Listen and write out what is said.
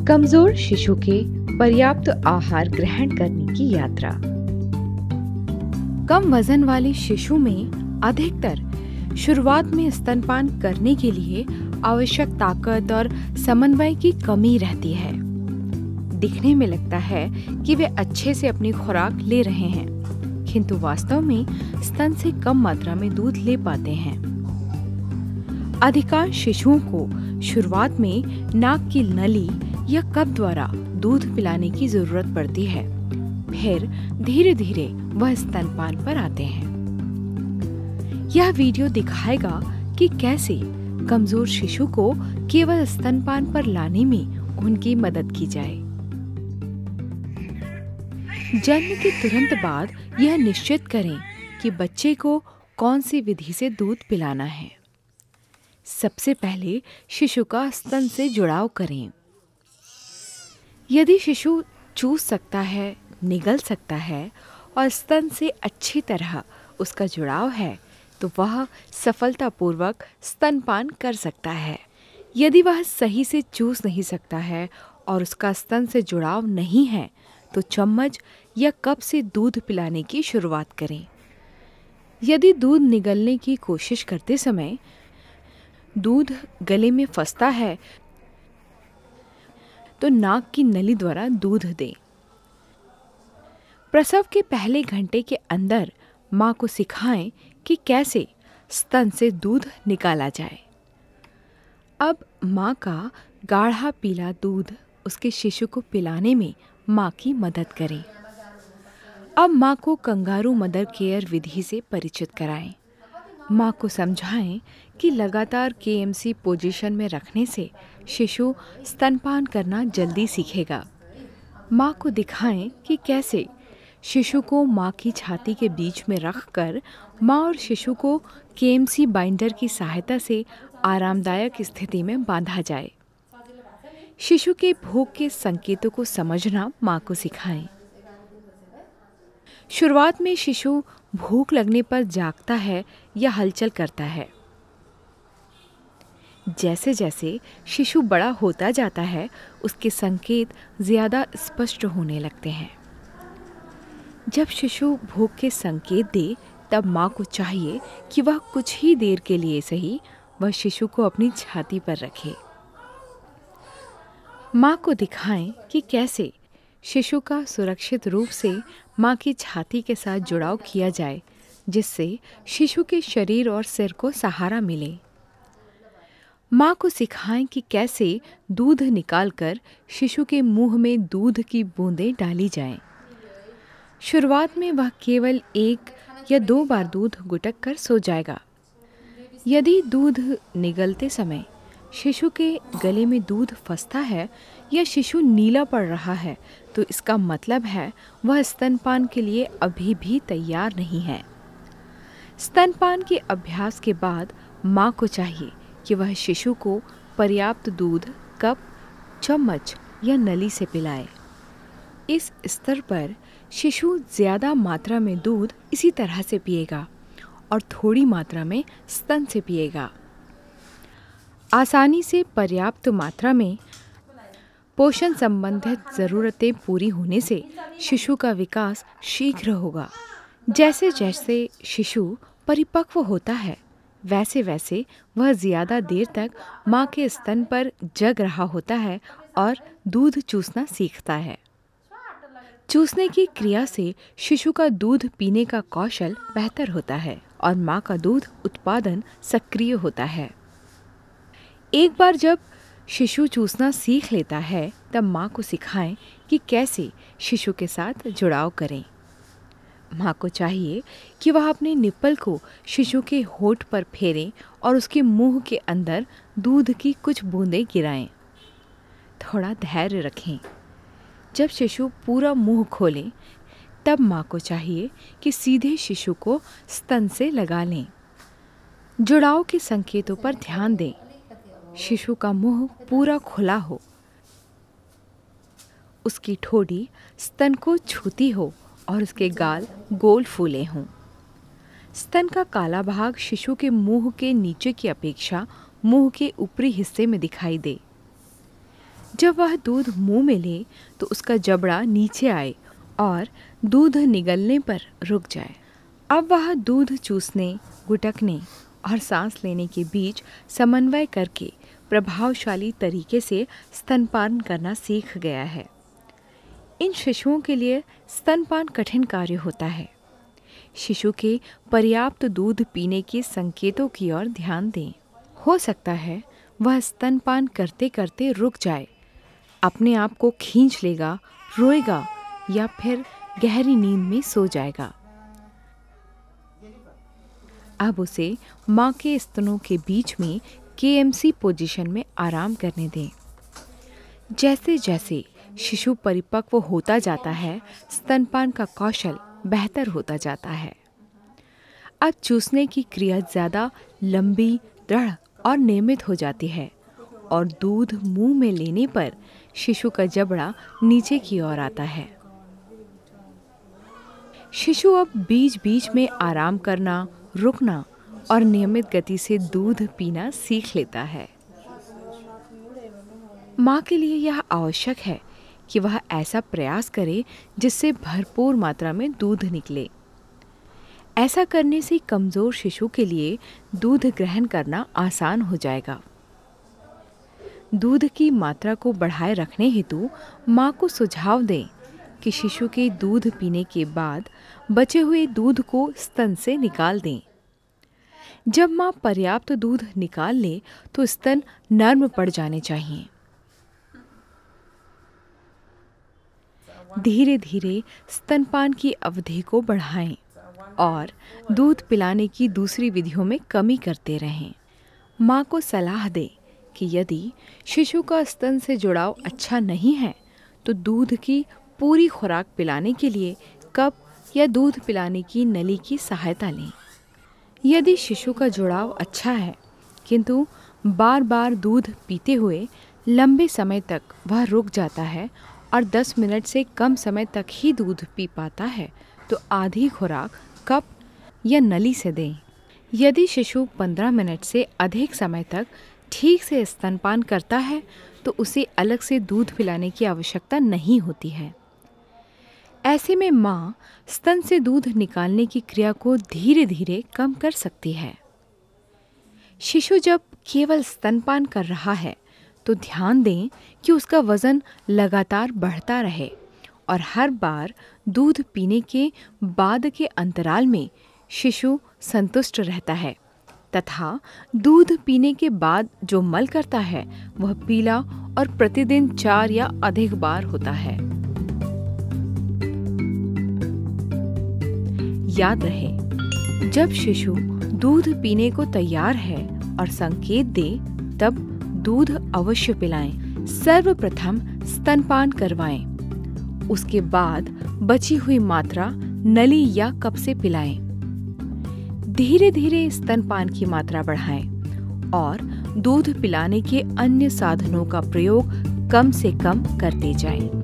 कमजोर शिशु के पर्याप्त आहार ग्रहण करने की यात्रा। कम वजन वाले शिशु में अधिकतर शुरुआत में स्तनपान करने के लिए आवश्यक ताकत और समन्वय की कमी रहती है। दिखने में लगता है कि वे अच्छे से अपनी खुराक ले रहे हैं, किंतु वास्तव में स्तन से कम मात्रा में दूध ले पाते हैं। अधिकांश शिशुओं को शुरुआत में नाक की नली या कप द्वारा दूध पिलाने की जरूरत पड़ती है, फिर धीरे धीरे वह स्तनपान पर आते हैं। यह वीडियो दिखाएगा कि कैसे कमजोर शिशु को केवल स्तनपान पर लाने में उनकी मदद की जाए। जन्म के तुरंत बाद यह निश्चित करें कि बच्चे को कौन सी विधि से दूध पिलाना है। सबसे पहले शिशु का स्तन से जुड़ाव करें। यदि शिशु चूस सकता है, निगल सकता है और स्तन से अच्छी तरह उसका जुड़ाव है, तो वह सफलतापूर्वक स्तनपान कर सकता है। यदि वह सही से चूस नहीं सकता है और उसका स्तन से जुड़ाव नहीं है, तो चम्मच या कप से दूध पिलाने की शुरुआत करें। यदि दूध निगलने की कोशिश करते समय दूध गले में फंसता है, तो नाक की नली द्वारा दूध दें। प्रसव के पहले घंटे के अंदर मां को सिखाएं कि कैसे स्तन से दूध निकाला जाए। अब मां का गाढ़ा पीला दूध उसके शिशु को पिलाने में मां की मदद करें। अब मां को कंगारू मदर केयर विधि से परिचित कराएं। मां को समझाएं कि लगातार केएमसी पोजीशन में रखने से शिशु स्तनपान करना जल्दी सीखेगा। मां को दिखाएं कि कैसे शिशु को मां की छाती के बीच में रखकर मां और शिशु को केएमसी बाइंडर की सहायता से आरामदायक स्थिति में बांधा जाए। शिशु के भूख के संकेतों को समझना मां को सिखाएं। शुरुआत में शिशु भूख लगने पर जागता है या हलचल करता है। जैसे जैसे शिशु बड़ा होता जाता है, उसके संकेत ज्यादा स्पष्ट होने लगते हैं। जब शिशु भूख के संकेत दे, तब मां को चाहिए कि वह कुछ ही देर के लिए सही वह शिशु को अपनी छाती पर रखे। मां को दिखाएं कि कैसे शिशु का सुरक्षित रूप से मां की छाती के साथ जुड़ाव किया जाए, जिससे शिशु के शरीर और सिर को सहारा मिले। मां को सिखाएं कि कैसे दूध निकालकर शिशु के मुंह में दूध की बूंदें डाली जाएं। शुरुआत में वह केवल 1 या 2 बार दूध गुटक कर सो जाएगा। यदि दूध निगलते समय शिशु के गले में दूध फंसता है या शिशु नीला पड़ रहा है, तो इसका मतलब है वह स्तनपान के लिए अभी भी तैयार नहीं है। स्तनपान के अभ्यास के बाद मां को चाहिए कि वह शिशु को पर्याप्त दूध कप, चम्मच या नली से पिलाए। इस स्तर पर शिशु ज़्यादा मात्रा में दूध इसी तरह से पिएगा और थोड़ी मात्रा में स्तन से पिएगा। आसानी से पर्याप्त मात्रा में पोषण संबंधित ज़रूरतें पूरी होने से शिशु का विकास शीघ्र होगा। जैसे जैसे शिशु परिपक्व होता है, वैसे वैसे वह ज़्यादा देर तक मां के स्तन पर जग रहा होता है और दूध चूसना सीखता है। चूसने की क्रिया से शिशु का दूध पीने का कौशल बेहतर होता है और मां का दूध उत्पादन सक्रिय होता है। एक बार जब शिशु चूसना सीख लेता है, तब मां को सिखाएं कि कैसे शिशु के साथ जुड़ाव करें। मां को चाहिए कि वह अपने निप्पल को शिशु के होठ पर फेरें और उसके मुंह के अंदर दूध की कुछ बूंदें गिराएं। थोड़ा धैर्य रखें। जब शिशु पूरा मुंह खोले, तब मां को चाहिए कि सीधे शिशु को स्तन से लगा लें। जुड़ाव के संकेतों पर ध्यान दें। शिशु का मुंह पूरा खुला हो, उसकी ठोड़ी स्तन को छूती हो और उसके गाल गोल फूले हों। स्तन का काला भाग शिशु के मुंह के नीचे की अपेक्षा मुंह के ऊपरी हिस्से में दिखाई दे। जब वह दूध मुंह में ले तो उसका जबड़ा नीचे आए और दूध निगलने पर रुक जाए। अब वह दूध चूसने, गुटकने और सांस लेने के बीच समन्वय करके प्रभावशाली तरीके से स्तनपान करना सीख गया है। इन शिशुओं के लिए स्तनपान कठिन कार्य होता है। शिशु के पर्याप्त दूध पीने के संकेतों की ओर ध्यान दें। हो सकता है वह स्तनपान करते करते रुक जाए, अपने आप को खींच लेगा, रोएगा या फिर गहरी नींद में सो जाएगा। अब उसे मां के स्तनों के बीच में KMC पोजीशन में आराम करने दें। जैसे जैसे शिशु परिपक्व होता जाता है, स्तनपान का कौशल बेहतर होता जाता है। अब चूसने की क्रिया ज़्यादा लंबी, दृढ़ और नियमित हो जाती है और दूध मुंह में लेने पर शिशु का जबड़ा नीचे की ओर आता है। शिशु अब बीच बीच में आराम करना, रुकना और नियमित गति से दूध पीना सीख लेता है। माँ के लिए यह आवश्यक है कि वह ऐसा प्रयास करे जिससे भरपूर मात्रा में दूध निकले। ऐसा करने से कमज़ोर शिशु के लिए दूध ग्रहण करना आसान हो जाएगा। दूध की मात्रा को बढ़ाए रखने हेतु माँ को सुझाव दें कि शिशु के दूध पीने के बाद बचे हुए दूध को स्तन से निकाल दें। जब माँ पर्याप्त दूध निकाल ले तो स्तन नर्म पड़ जाने चाहिए। धीरे धीरे स्तनपान की अवधि को बढ़ाएं और दूध पिलाने की दूसरी विधियों में कमी करते रहें। माँ को सलाह दें कि यदि शिशु का स्तन से जुड़ाव अच्छा नहीं है तो दूध की पूरी खुराक पिलाने के लिए कप या दूध पिलाने की नली की सहायता लें। यदि शिशु का जुड़ाव अच्छा है किंतु बार बार दूध पीते हुए लंबे समय तक वह रुक जाता है और 10 मिनट से कम समय तक ही दूध पी पाता है तो आधी खुराक कप या नली से दें। यदि शिशु 15 मिनट से अधिक समय तक ठीक से स्तनपान करता है तो उसे अलग से दूध पिलाने की आवश्यकता नहीं होती है। ऐसे में माँ स्तन से दूध निकालने की क्रिया को धीरे धीरे कम कर सकती है। शिशु जब केवल स्तनपान कर रहा है तो ध्यान दें कि उसका वज़न लगातार बढ़ता रहे और हर बार दूध पीने के बाद के अंतराल में शिशु संतुष्ट रहता है तथा दूध पीने के बाद जो मल करता है वह पीला और प्रतिदिन 4 या अधिक बार होता है। याद रहे, जब शिशु दूध पीने को तैयार है और संकेत दे तब दूध अवश्य पिलाएं। सर्वप्रथम स्तनपान करवाएं, उसके बाद बची हुई मात्रा नली या कप से पिलाएं। धीरे धीरे स्तनपान की मात्रा बढ़ाएं और दूध पिलाने के अन्य साधनों का प्रयोग कम से कम करते जाएं।